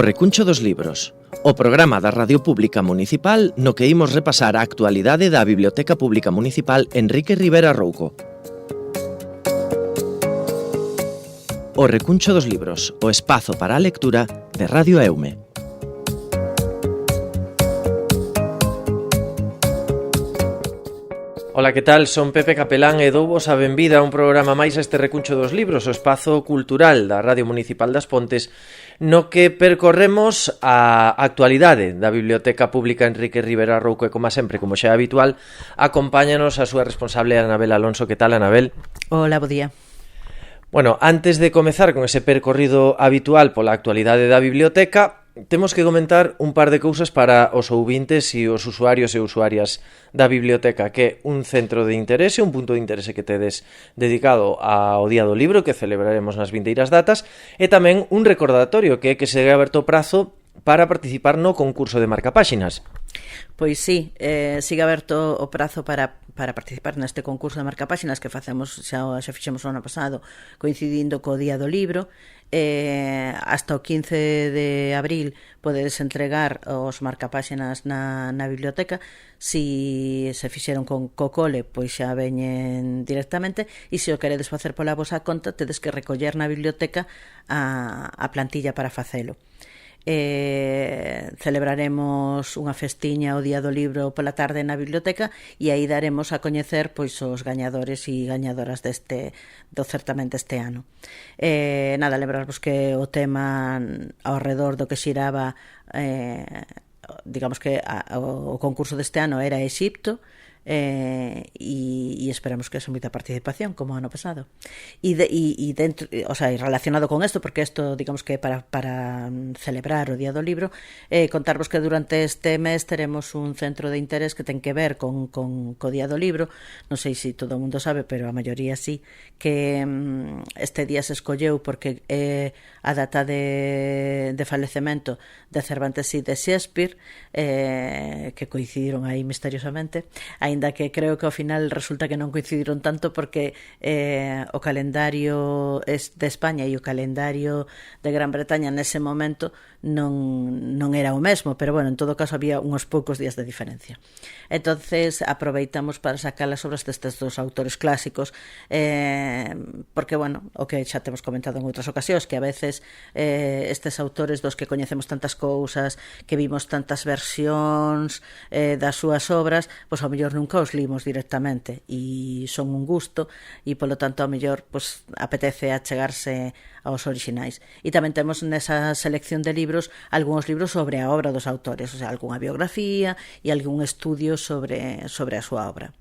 O Recuncho dos Libros, o programa da Radio Pública Municipal no que imos repasar a actualidade da Biblioteca Pública Municipal Enrique Rivera Rouco. O Recuncho dos Libros, o espazo para a lectura de Radio Eume. Ola, que tal? Son Pepe Capelán e douvos a benvida a un programa máis a este Recuncho dos Libros, o espazo cultural da Radio Municipal das Pontes, no que percorremos a actualidade da Biblioteca Pública Enrique Rivera Rouco e, como sempre, como xa é habitual, acompáñanos a súa responsable Anabel Alonso. Que tal, Anabel? Hola, bo día. Bueno, antes de comezar con ese percorrido habitual pola actualidade da biblioteca, temos que comentar un par de cousas para os ouvintes e os usuarios e usuarias da biblioteca, que é un centro de interese, un punto de interese que tedes dedicado ao Día do Libro, que celebraremos nas vindeiras datas, e tamén un recordatorio, que é que segue aberto o prazo para participar no concurso de marcapáxinas. Pois sí, sigue aberto o prazo para participar neste concurso de marcapáxinas que facemos, xa fixemos o ano pasado, coincidindo co Día do Libro. Hasta o 15 de abril podedes entregar os marcapáxinas na biblioteca. Si se fixeron co cole, pois xa veñen directamente, e se o queredes facer pola vosa conta, tedes que recoller na biblioteca a plantilla para facelo. Celebraremos unha festiña o Día do Libro pola tarde na biblioteca e aí daremos a coñecer pois os gañadores e gañadoras do certamen deste ano. Nada, lembrarvos que o tema ao redor do que xiraba digamos que o concurso deste ano era Exipto, e esperamos que haxa moita participación como ano pasado e dentro, o sea, relacionado con isto, porque isto digamos que para celebrar o Día do Libro, contarvos que durante este mes teremos un centro de interés que ten que ver co Día do Libro. Non sei se todo o mundo sabe, pero a maioría sí, que este día se escolleu porque é a data de falecemento de Cervantes e de Shakespeare, que coincidiron aí misteriosamente, aínda que creo que ao final resulta que non coincidiron tanto, porque o calendario de España e o calendario de Gran Bretaña nese momento non era o mesmo, pero bueno, en todo caso había uns poucos días de diferencia. Entonces aproveitamos para sacar as obras destes dos autores clásicos, porque bueno, o que xa temos comentado en outras ocasións, que a veces estes autores dos que coñecemos tantas cousas, que vimos tantas versións das súas obras, pois ao mellor nunca os limos directamente e son un gusto, e polo tanto ao mellor pois apetece achegarse aos orixinais. E tamén temos nesa selección de libros algúns libros sobre a obra dos autores, o sea, algunha biografía e algún estudio sobre a súa obra.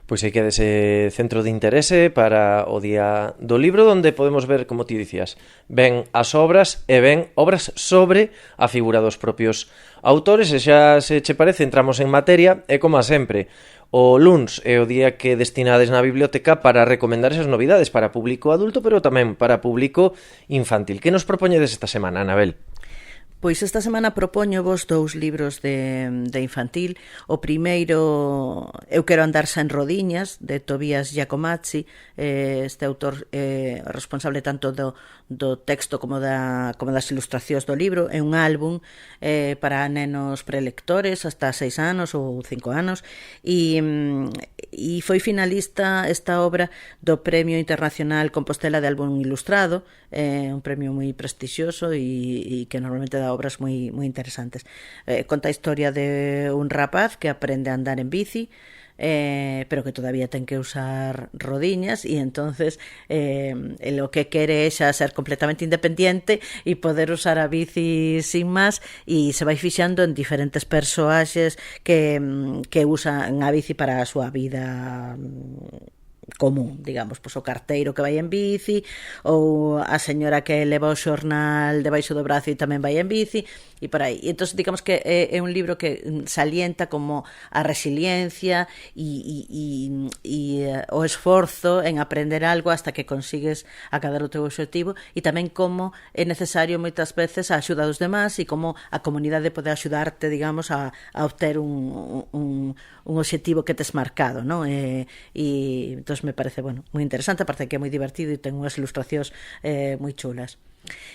Pois aí queda ese centro de interese para o Día do Libro, onde podemos ver, como ti dicías, ven as obras e ven obras sobre a figura dos propios autores. E xa, se che parece, entramos en materia, e como a sempre, o luns é o día que destinades na biblioteca para recomendar esas novidades para público adulto, pero tamén para público infantil. Que nos propoñedes esta semana, Anabel? Pois esta semana propóñovos dous libros de infantil. O primeiro, Eu quero andar sen rodiñas, de Tobías Giacomazzi. Este autor responsable tanto do texto como das ilustracións do libro. É un álbum para nenos prelectores hasta 6 anos ou 5 anos, e foi finalista esta obra do Premio Internacional Compostela de Álbum Ilustrado, un premio moi prestixioso e que normalmente dá obras moi interesantes. Conta a historia de un rapaz que aprende a andar en bici, pero que todavía ten que usar rodiñas, e entonces lo que quere é xa ser completamente independiente e poder usar a bici sin más, e se vai fixando en diferentes persoaxes que usan a bici para a súa vida común, digamos, pois o carteiro que vai en bici, ou a señora que leva o xornal debaixo do brazo e tamén vai en bici, e por aí. E entón, digamos que é un libro que salienta como a resiliencia e o esforzo en aprender algo hasta que consigues acadar o teu obxectivo, e tamén como é necesario moitas veces a axuda dos demás, e como a comunidade pode axudarte, digamos, a obter un obxectivo que tes marcado, non? E entón, entonces me parece, bueno, moi interesante, aparte que é moi divertido e ten unhas ilustracións moi chulas.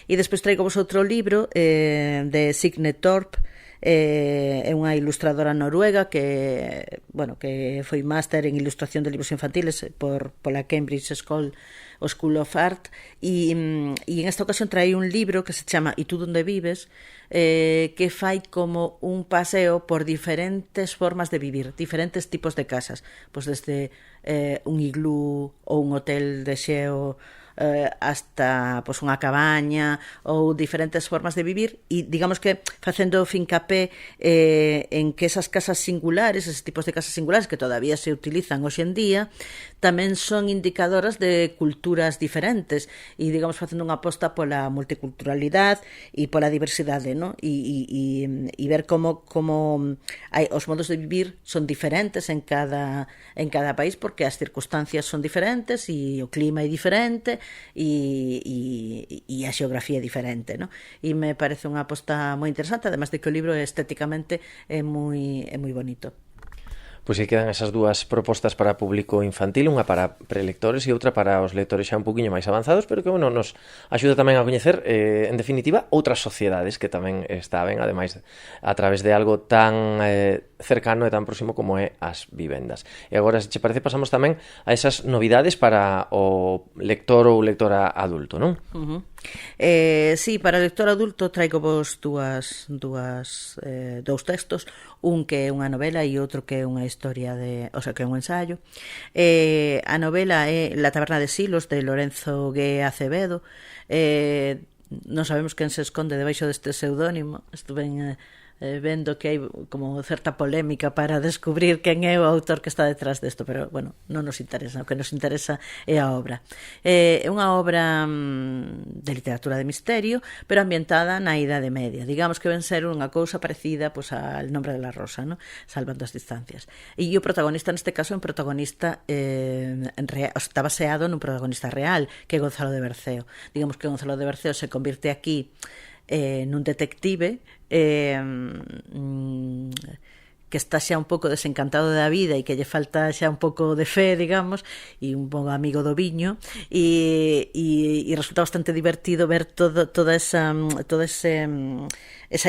E despois traigo vos outro libro de Signe Torp, é unha ilustradora noruega que, bueno, que foi máster en ilustración de libros infantiles pola Cambridge School of Art e en esta ocasión trae un libro que se chama E tú donde vives, que fai como un paseo por diferentes formas de vivir, diferentes tipos de casas, pois desde un iglú ou un hotel de xeo hasta pois, unha cabaña ou diferentes formas de vivir e digamos que facendo fincapé en que esas casas singulares, esos tipos de casas singulares que todavía se utilizan hoxe en día, tamén son indicadoras de culturas diferentes e digamos facendo unha aposta pola multiculturalidade e pola diversidade, ¿no? E ver como os modos de vivir son diferentes en cada país porque as circunstancias son diferentes e o clima é diferente e a xeografía é diferente, ¿no? E me parece unha aposta moi interesante, además de que o libro estéticamente é moi bonito. Pois aí quedan esas dúas propostas para público infantil, unha para prelectores e outra para os lectores xa un poquinho máis avanzados, pero que, bueno, nos axuda tamén a coñecer, en definitiva, outras sociedades que tamén está ben, ademais, a través de algo tan cercano e tan próximo como é as vivendas. E agora, se che parece, pasamos tamén a esas novidades para o lector ou lectora adulto, non? Sí, para o lector adulto traigo vos dous textos, un que é unha novela e outro que é unha historia que é un ensaio. A novela é La taberna de Silos, de Lorenzo G. Acevedo. Non sabemos quen se esconde debaixo deste pseudónimo. Estuve vendo que hai como certa polémica para descubrir quen é o autor que está detrás desto, pero, bueno, non nos interesa, o que nos interesa é a obra. É unha obra de literatura de misterio, pero ambientada na Idade Media. Digamos que ven ser unha cousa parecida pois, al Nombre de la Rosa, ¿no? Salvando as distancias. E o protagonista neste caso é un protagonista está baseado nun protagonista real, que é Gonzalo de Berceo. Digamos que Gonzalo de Berceo se convirte aquí nun detective que está xa un pouco desencantado da vida e que lle falta xa un pouco de fe, digamos, e un bon amigo do viño e resulta bastante divertido ver toda esa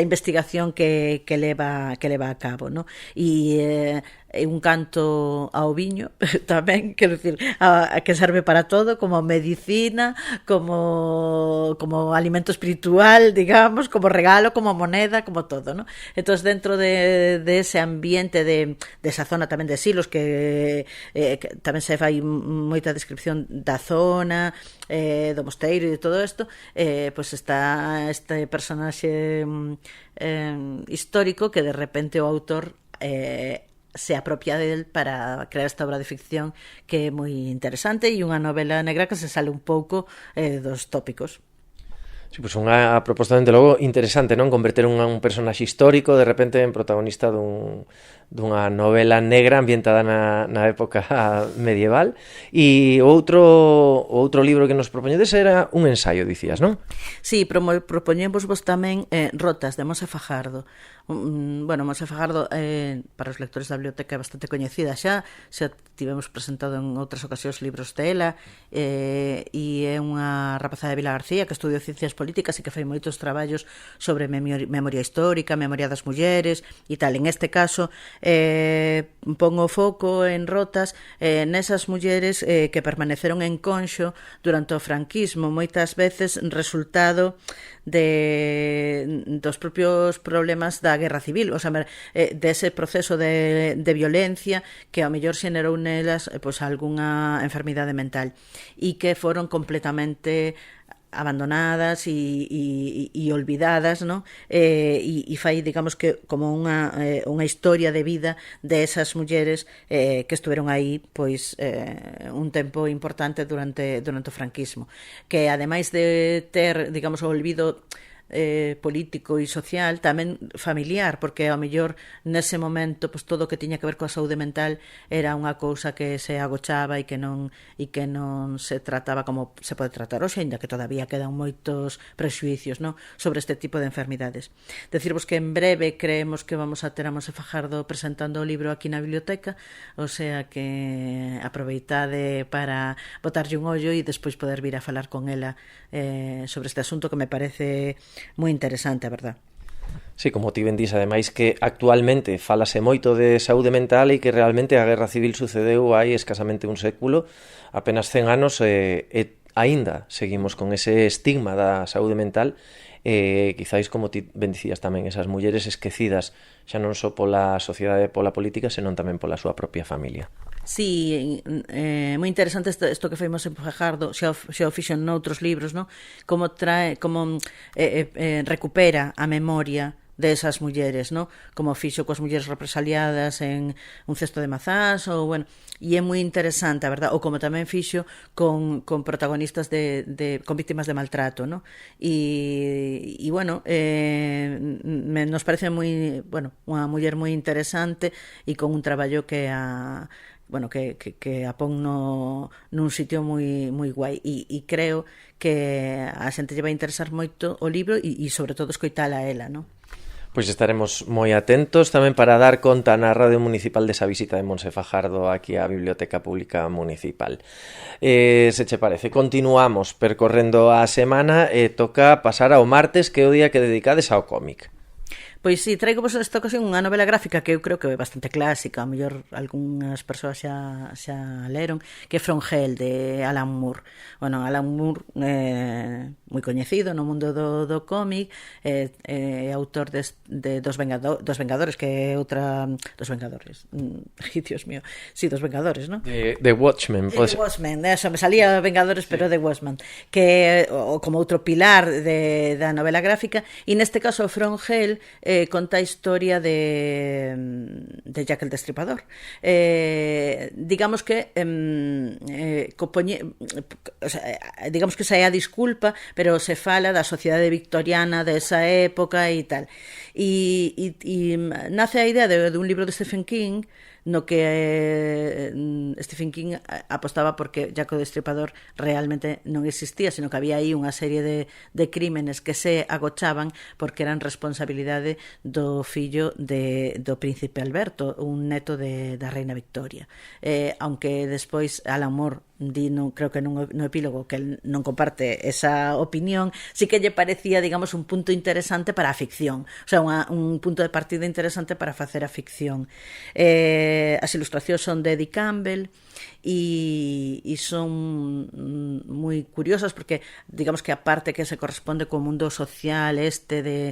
investigación que leva a cabo, ¿no? E un canto ao viño tamén, quero dicir, que serve para todo, como medicina, como alimento espiritual, digamos, como regalo, como moneda, como todo, ¿no? Entón, dentro de ese ambiente de esa zona tamén de Silos, que tamén se fai moita descripción da zona, do mosteiro e de todo isto, pois está este personaxe histórico que de repente o autor se apropia del para crear esta obra de ficción que é moi interesante e unha novela negra que se sale un pouco dos tópicos. Sí, pois unha proposta, dende logo, interesante, non? Converter un personaxe histórico de repente en protagonista dunha novela negra ambientada na época medieval. E o outro libro que nos propoñedes era un ensaio, dicías, non? Sí, propoñemos vos tamén Rotas, de Monse Fajardo. Bueno, Monse Fajardo para os lectores da biblioteca é bastante coñecida xa tivemos presentado en outras ocasións libros dela e é unha rapaza de Vila García que estudiou Ciencias Políticas e que fai moitos traballos sobre memoria histórica, memoria das mulleres e tal. En este caso pon o foco en Rotas nesas mulleres que permaneceron en Conxo durante o franquismo, moitas veces resultado dos propios problemas da guerra civil, o sea, dese proceso de violencia que ao mellor xenerou nelas pois algunha enfermidade mental e que foron completamente abandonadas e olvidadas, ¿no? E fai, digamos que como unha historia de vida de esas mulleres que estuveron aí pois un tempo importante durante o franquismo, que ademais de ter, digamos, o olvido político e social, tamén familiar, porque ao mellor nese momento pois, todo o que tiña que ver coa saúde mental era unha cousa que se agochaba e que non se trataba como se pode tratar hoxe, ainda que todavía quedan moitos prexuicios, no? Sobre este tipo de enfermidades. Decirvos que en breve creemos que vamos a ter a Monse Fajardo presentando o libro aquí na biblioteca, o sea que aproveitade para botarlle un ollo e despois poder vir a falar con ela sobre este asunto que me parece moi interesante, a verdad. Sí, como ti ben dis, ademais que actualmente falase moito de saúde mental e que realmente a Guerra Civil sucedeu hai escasamente un século, apenas 100 anos, e aínda seguimos con ese estigma da saúde mental, quizáis, como ti ben dicías tamén, esas mulleres esquecidas xa non só pola sociedade e pola política, senón tamén pola súa propia familia. Sí, moi interesante isto que fomos en Fajardo, xa o fixo en outros libros, no? Como recupera a memoria desas mulleres, no? Como fixo coas mulleres represaliadas en Un cesto de mazás, ou, bueno, e é moi interesante, a verdad, ou como tamén fixo con protagonistas con víctimas de maltrato, no? E bueno, nos parece moi, bueno, unha muller moi interesante e con un traballo que a pon nun sitio moi guai e creo que a xente lle vai interesar moito o libro e sobre todo escoitala a ela, non? Pois estaremos moi atentos tamén para dar conta na Radio Municipal desa visita de Monse Fajardo aquí á Biblioteca Pública Municipal. Se che parece, continuamos percorrendo a semana e toca pasar ao martes, que é o día que dedicades ao cómic. Pois si, traigo vos nesta ocasión unha novela gráfica que eu creo que é bastante clásica, a mellor algunhas persoas xa leron, que é From Hell, de Alan Moore. Bueno, Alan Moore moi coñecido no mundo do cómic, é autor de Dos Vengadores, que é outra... Dos Vengadores, Dios mío, sí, Dos Vengadores, ¿no? De Watchmen. Pues... The Watchmen, eso, me salía Vengadores, sí. Pero de Watchmen, que é como outro pilar da novela gráfica, e neste caso From Hell conta a historia de Jack el Destripador. Digamos que digamos que esa é a disculpa, pero se fala da sociedade victoriana desa época e tal. E nace a idea de un libro de Stephen King, no que Stephen King apostaba porque Jack o Destripador realmente non existía, sino que había aí unha serie de crímenes que se agochaban porque eran responsabilidade do fillo do príncipe Alberto, un neto da reina Victoria. Aunque despois Alan Moore creo que no epílogo que el non comparte esa opinión, sí que lle parecía, digamos, un punto interesante para a ficción, o sea, un punto de partida interesante para facer a ficción. As ilustracións son de Eddie Campbell e son moi curiosas porque digamos que a parte que se corresponde co mundo social desa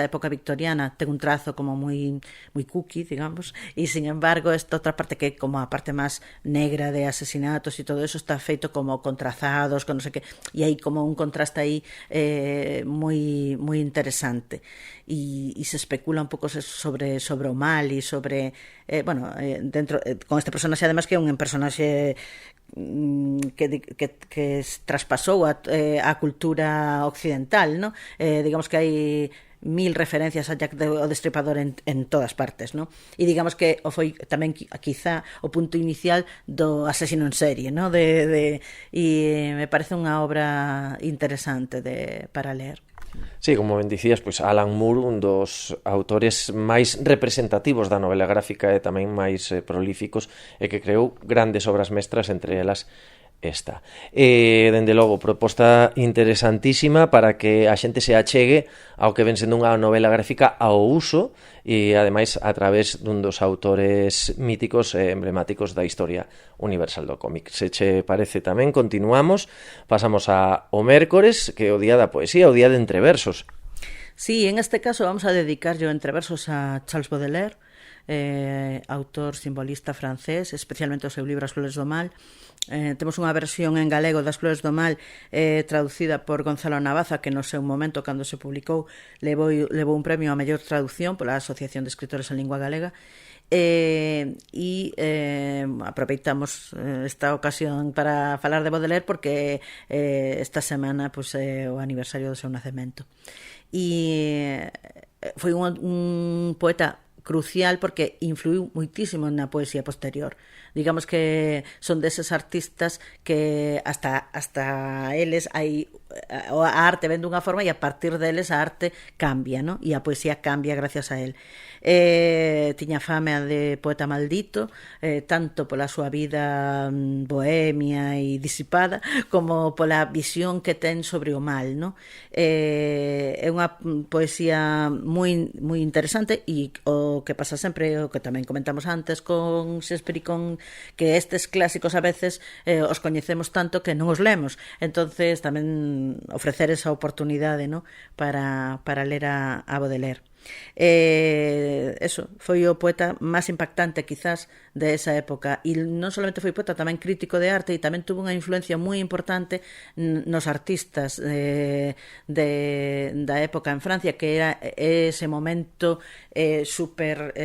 época victoriana ten un trazo como moi cookie, digamos, e sin embargo esta outra parte que é como a parte máis negra de asesinatos e todo eso está feito como con trazados, con non sei que, e hai como un contraste aí moi interesante e se especula un pouco sobre o mal e sobre dentro con este personaxe además que é un personaxe que traspasou a cultura occidental, ¿no? Digamos que hai 1000 referencias a Jack o Destripador en todas partes, ¿no? E digamos que foi tamén quizá o punto inicial do asesino en serie, ¿no? E me parece unha obra interesante para ler. Sí, como ben dicías, pois Alan Moore, un dos autores máis representativos da novela gráfica e tamén máis prolíficos e que creou grandes obras mestras, entre elas esta. Dende logo, proposta interesantísima para que a xente se achegue ao que ven sendo unha novela gráfica ao uso e, ademais, a través dun dos autores míticos e emblemáticos da historia universal do cómic. Se che parece tamén, continuamos, pasamos ao mércores, que é o día da poesía, o día de entreversos. Sí, en este caso vamos a dedicar yo entreversos a Charles Baudelaire, autor simbolista francés, especialmente o seu libro As Flores do Mal. Temos unha versión en galego das Flores do Mal traducida por Gonzalo Navaza, que no seu momento, cando se publicou, levou un premio a mellor traducción pola Asociación de Escritores en Lingua Galega. aproveitamos esta ocasión para falar de Baudelaire porque esta semana pois, é o aniversario do seu nacemento. E foi un poeta crucial porque influiu moitísimo na poesía posterior. Digamos que son deses artistas que hasta eles hai a arte ven dunha forma e a partir deles a arte cambia, ¿no? E a poesía cambia gracias a él. Tiña fama de poeta maldito, tanto pola súa vida bohemia e disipada como pola visión que ten sobre o mal, ¿no? É unha poesía moi interesante e o que pasa sempre, o que tamén comentamos antes con Shakespeare e con que estes clásicos a veces os coñecemos tanto que non os lemos, entonces tamén ofrecer esa oportunidade, ¿no? para ler a Baudelaire. Eso, foi o poeta máis impactante quizás de esa época e non solamente foi poeta, tamén crítico de arte e tamén tuvo unha influencia moi importante nos artistas da época en Francia, que era ese momento super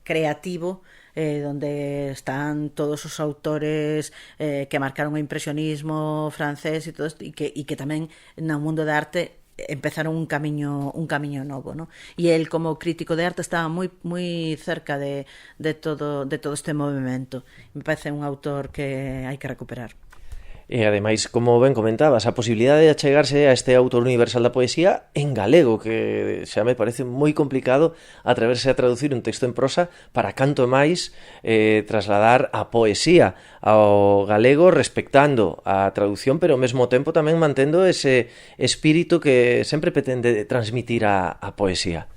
creativo, donde están todos os autores que marcaron o impresionismo francés e todo isto, e que tamén no mundo da arte empezaron un camiño novo, ¿no? E el como crítico de arte estaba moi cerca de todo este movimento. Me parece un autor que hai que recuperar. E ademais, como ben comentabas, a posibilidade de achegarse a este autor universal da poesía en galego, que xa me parece moi complicado atreverse a traducir un texto en prosa para canto máis trasladar a poesía ao galego respectando a traducción, pero ao mesmo tempo tamén mantendo ese espírito que sempre pretende transmitir a poesía.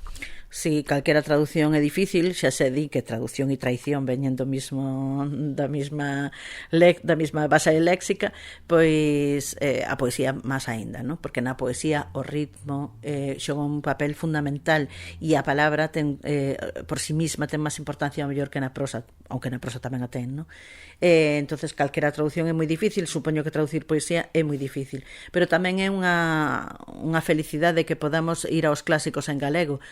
Si calquera traducción é difícil, xa se di que traducción e traición veñen da mesma base léxica, pois a poesía máis aínda, ¿no? Porque na poesía o ritmo xoga un papel fundamental e a palabra ten por si mesma ten máis importancia a mellor que na prosa, aunque na prosa tamén a ten, ¿no? Entonces calquera traducción é moi difícil, supoño que traducir poesía é moi difícil, pero tamén é unha felicidade que podamos ir aos clásicos en galego,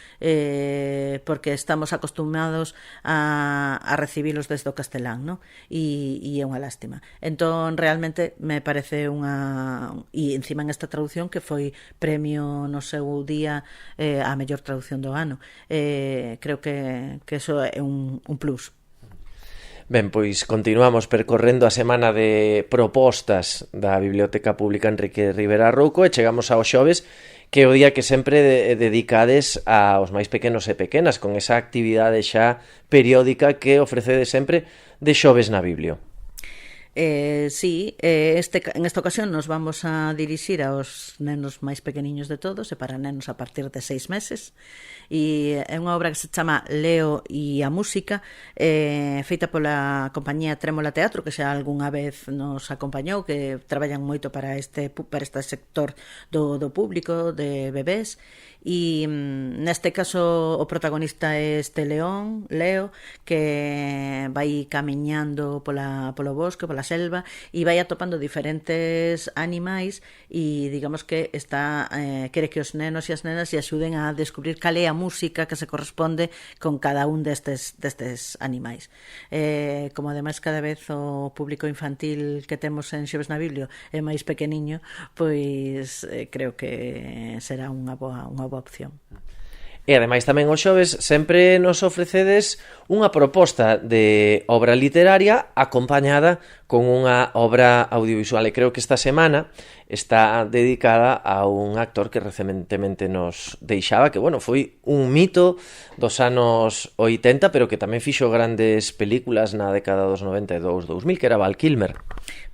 porque estamos acostumados a recibilos desde o castelán, ¿no? E é unha lástima. Entón, realmente, me parece e encima en esta traducción que foi premio no seu día a mellor traducción do ano. Creo que eso é un plus. Ben, pois continuamos percorrendo a semana de propostas da Biblioteca Pública Enrique Rivera Rouco e chegamos ao xoves, que é o día que sempre dedicades aos máis pequenos e pequenas, con esa actividade xa periódica que ofrecedes sempre de xoves na Biblio. Sí, en esta ocasión nos vamos a dirixir aos nenos máis pequeniños de todos, e para nenos a partir de 6 meses, e é unha obra que se chama Leo e a música, feita pola compañía Trémola Teatro, que xa algunha vez nos acompañou, que traballan moito para este sector do público de bebés, e neste caso o protagonista é este Leo, que vai camiñando polo bosque, pola selva, e vai atopando diferentes animais e digamos que quere que os nenos e as nenas se axuden a descubrir cal é a música que se corresponde con cada un destes animais. Como ademais cada vez o público infantil que temos en Xoves na Biblio é máis pequeniño, pois creo que será unha boa opción. E ademais tamén os xoves sempre nos ofrecedes unha proposta de obra literaria acompañada con unha obra audiovisual, e creo que esta semana está dedicada a un actor que recentemente nos deixaba, que bueno, foi un mito dos anos 80, pero que tamén fixo grandes películas na década dos 92-2000, que era Val Kilmer.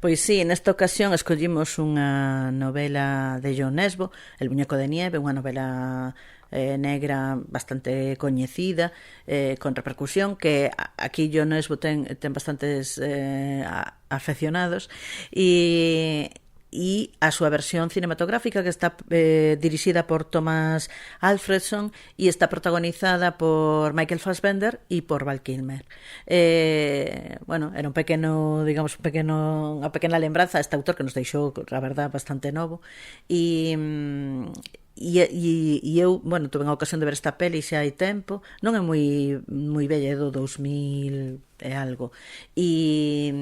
Pois sí, nesta ocasión escollimos unha novela de John Nesbo, El muñeco de nieve, unha novela negra bastante coñecida, con repercusión, que aquí John Nesbo ten bastantes afeccionados, e a súa versión cinematográfica, que está dirixida por Thomas Alfredson e está protagonizada por Michael Fassbender e por Val Kilmer. Bueno, era unha pequena lembranza a este autor que nos deixou, a verdad, bastante novo, e E eu, bueno, tuve a ocasión de ver esta peli xa hai tempo, non é moi bella, é do 2000 e algo, e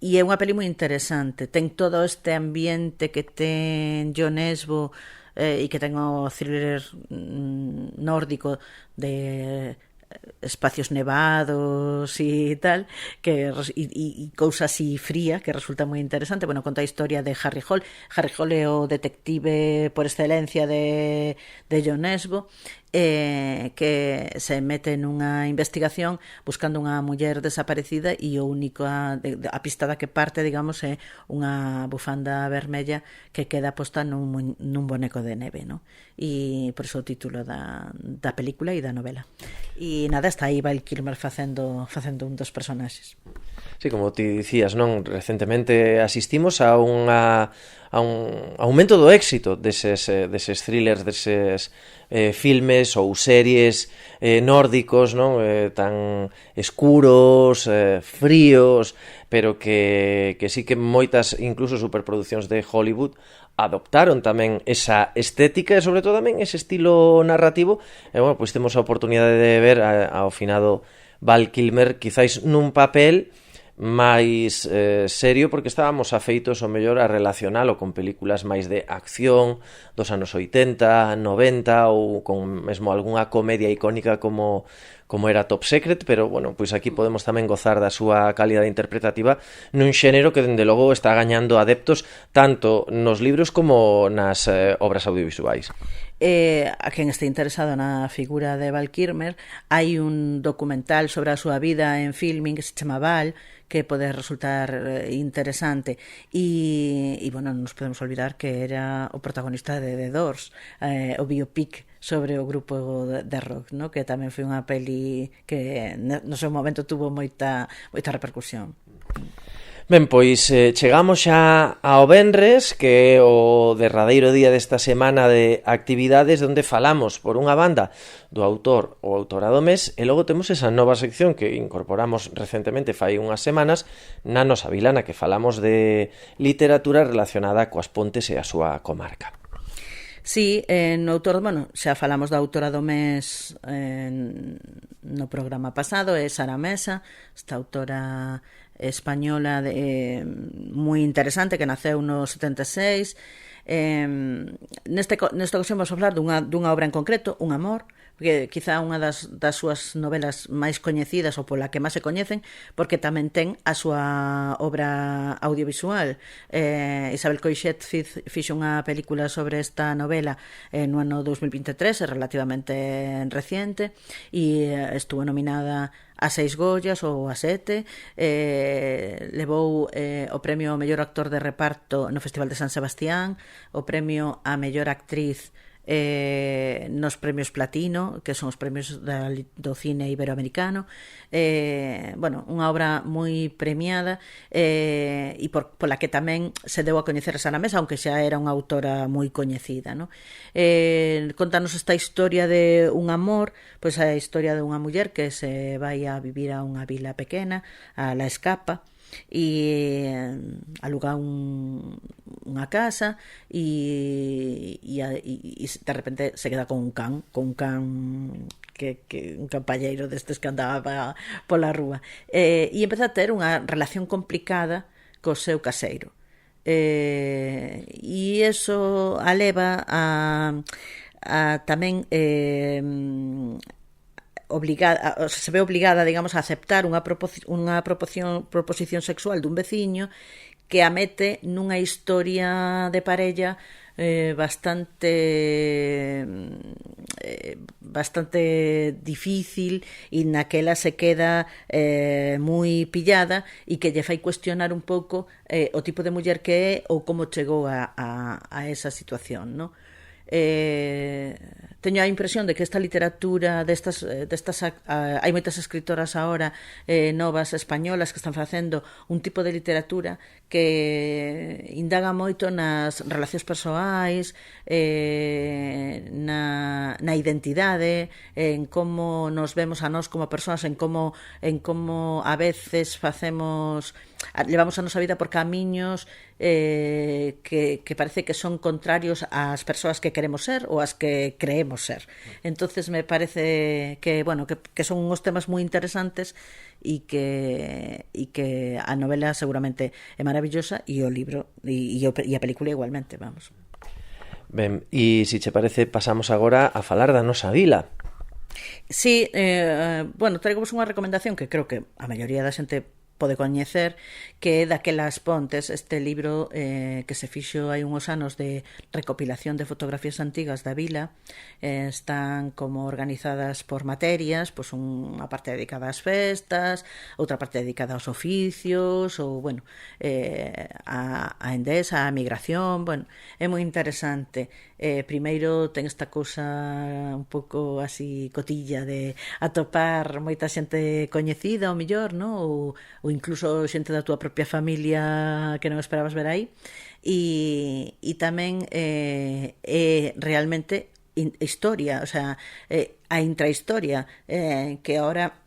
é unha peli moi interesante, ten todo este ambiente que ten Jon Esbo, e que ten o thriller nórdico de espacios nevados e tal, e cousa así fría que resulta moi interesante. Bueno, conta a historia de Harry Hole. Harry Hole é o detective por excelencia de Jon Esbo, que se mete nunha investigación buscando unha muller desaparecida, e o único a pista da que parte, digamos, é unha bufanda vermella que queda posta nun boneco de neve, ¿no? E por iso o título da película e da novela. E nada, está aí Val Kilmer facendo un dos personaxes. Sí, como ti dicías, non? Recentemente asistimos a un aumento do éxito deses thrillers, deses filmes ou series nórdicos, non? Tan escuros, fríos, pero que sí que moitas, incluso superproduccións de Hollywood, adoptaron tamén esa estética e sobre todo tamén ese estilo narrativo. E bueno, pois temos a oportunidade de ver ao finado Val Kilmer quizáis nun papel máis serio, porque estábamos afeitos o mellor a relacionalo con películas máis de acción dos anos 80, 90 ou con mesmo algunha comedia icónica como era Top Secret, pero bueno, pois aquí podemos tamén gozar da súa calidade interpretativa nun xénero que dende logo está gañando adeptos tanto nos libros como nas obras audiovisuais. A quen este interesado na figura de Val Kilmer, hai un documental sobre a súa vida en filming que se chama Val, que pode resultar interesante, e bueno, non nos podemos olvidar que era o protagonista de The Doors, o biopic sobre o grupo de rock, ¿no? Que tamén foi unha peli que no seu momento tuvo moita repercusión. Ben, pois chegamos xa ao venres, que é o derradeiro día desta semana de actividades onde falamos, por unha banda, do autor ou autora do mes, e logo temos esa nova sección que incorporamos recentemente fai unhas semanas na nosa vilana, que falamos de literatura relacionada coas Pontes e a súa comarca. Sí, no autor, bueno, xa falamos da autora do mes no programa pasado, é Sara Mesa, esta autora española moi interesante que naceu no 76. Nesta ocasión vamos a falar dunha obra en concreto, Un amor, que quizá unha das súas novelas máis coñecidas ou pola que máis se coñecen, porque tamén ten a súa obra audiovisual. Isabel Coixet fixo unha película sobre esta novela no ano 2023, é relativamente reciente, e estuvo nominada a 6 Goyas ou a 7, levou o premio ao mellor actor de reparto no Festival de San Sebastián, o premio a mellor actriz nos premios Platino, que son os premios do cine iberoamericano. Bueno, unha obra moi premiada, e pola que tamén se deu a coñecer a Sara Mesa, aunque xa era unha autora moi coñecida, ¿no? Contanos esta historia de un amor, pois a historia de unha muller que se vai a vivir a unha vila pequena, a La Escapa, e aluga unha casa, e de repente se queda con un can que un campalleiro destes que andaba pola rúa, e empeza a ter unha relación complicada co seu caseiro, e iso a leva a tamén se ve obligada, digamos, a aceptar unha proposición sexual dun veciño que a mete nunha historia de parella bastante difícil, e naquela se queda moi pillada, e que lle fai cuestionar un pouco o tipo de muller que é ou como chegou a esa situación, ¿no? Teño a impresión de que esta literatura destas hai moitas escritoras agora novas españolas que están facendo un tipo de literatura que indaga moito nas relacións persoais, na identidade, en como nos vemos a nós como persoas, en como a veces levamos a nosa vida por camiños que parece que son contrarios ás persoas que queremos ser ou ás que creemos ser. Entonces me parece que, bueno, que son uns temas moi interesantes e que a novela seguramente é maravillosa e o libro e a película igualmente, vamos. Ben, e se che parece pasamos agora a falar da nosa vila. Sí, bueno, traigos unha recomendación que creo que a maioría da xente pode coñecer, que é Daquelas Pontes, este libro que se fixo hai uns anos de recopilación de fotografías antigas da vila. Están como organizadas por materias, pois unha parte dedicada ás festas, outra parte dedicada aos oficios, ou, bueno, a Endesa, a migración, bueno, é moi interesante. Primeiro ten esta cousa un pouco así cotilla de atopar moita xente coñecida ao mellor, no? Ou incluso xente da túa propia familia que non esperabas ver aí, e tamén é realmente historia, o sea, a intrahistoria, que ahora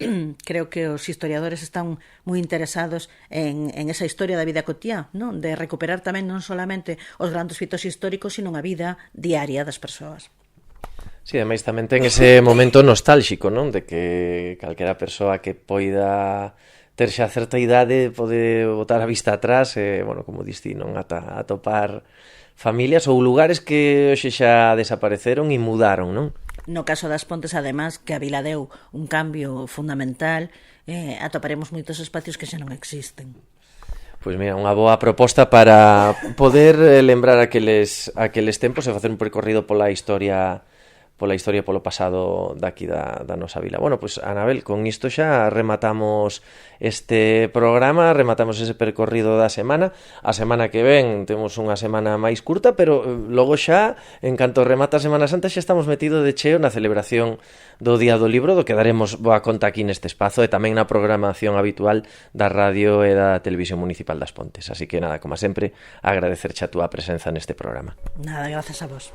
creo que os historiadores están moi interesados en esa historia da vida cotiá, non? De recuperar tamén non solamente os grandes fitos históricos, sino a vida diaria das persoas. Sí, ademais tamén ten ese momento nostálxico, non? De que calquera persoa que poida ter xa certa idade pode botar a vista atrás e, bueno, como diste, non? Ata atopar familias ou lugares que hoxe xa desapareceron e mudaron, non? No caso das Pontes, además, que a vila deu un cambio fundamental, atoparemos moitos espacios que xa non existen. Pois mira, unha boa proposta para poder lembrar aqueles tempos e facer un percorrido pola historia, polo pasado daqui da nosa vila. Bueno, pois Anabel, con isto xa rematamos este programa, rematamos ese percorrido da semana. A semana que ven temos unha semana máis curta, pero logo xa, en canto remata a Semana Santa, xa estamos metidos de cheo na celebración do Día do Libro, do que daremos boa conta aquí neste espazo e tamén na programación habitual da radio e da Televisión Municipal das Pontes. Así que nada, como sempre, agradecerche a túa presenza neste programa. Nada, gracias a vos.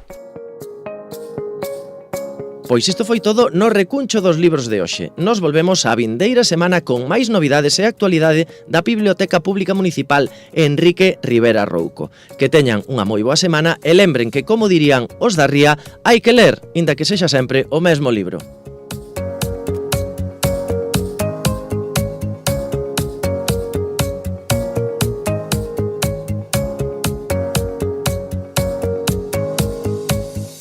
Pois isto foi todo no recuncho dos libros de hoxe. Nos volvemos a vindeira semana con máis novidades e actualidade da Biblioteca Pública Municipal Enrique Rivera Rouco. Que teñan unha moi boa semana e lembren que, como dirían os da Ría, hai que ler, inda que sexa sempre o mesmo libro.